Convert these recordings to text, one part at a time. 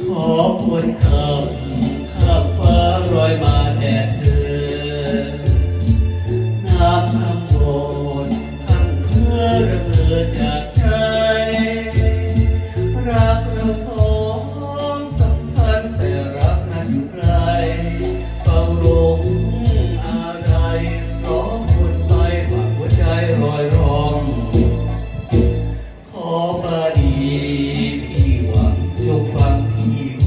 ขอควรคำข้ามฟ้ารอยมาแดดเธอน้ำคำโบนทั้งเพื่อระเบิดจากใจรักเราสองสัมพันธ์แต่รักนั้นอยู่ไกลเฝ้าหลงอะไรร้องวนไปฝากหัวใจรอยร้องขอบาดีพี่หวังจงฟังพี่ค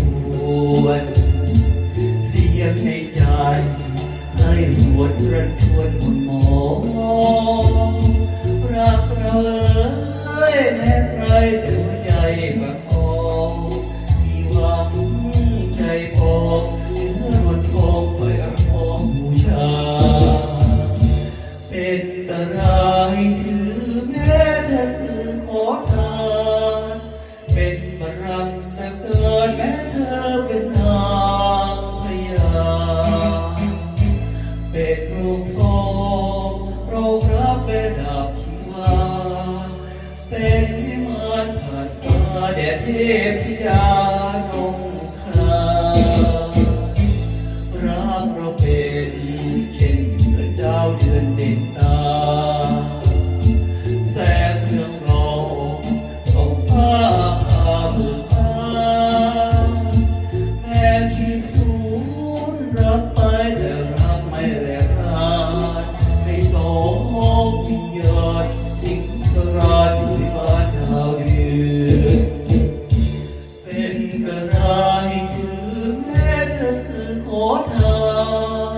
วรเสียงในใจให้หวนรันชวนหมุนมองรักเราเอ้ยแม้ใครแต่หัวใจบางมองพี่หวังใจพองเนื้อรวนทองไปรักของบูชาเป็นตรายถือแม้เธอคือขอทานเป็นบารังแต่เกิดแม้เธอเป็นนางพญาเป็นรูปทองเรารับเป็นดาบชีวาเป็นวิมานผ่านตาแดดเทพธิดาลงครารักเราเป็นเช่นเดือนดาวเดือนเด่นตาแสงเรืองรองส่องฟ้าพาเบิกบานแม้ชีพสูญรับไปแต่รักไม่แลกราดให้สองวิญญาณสิงสราญอยู่ในบ้านดาวเดือนเป็นกระไรคือแม้เธอคือขอทา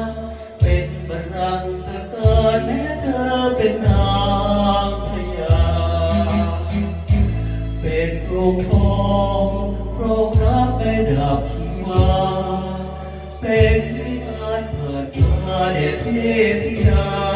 นเป็นบัลลังก์ตะการแม้เธอเป็นนางพญาเป็นกรุงทองโปรดรับไปดับชีวาเป็นวิมานเปิดมาแด่เทพธิดา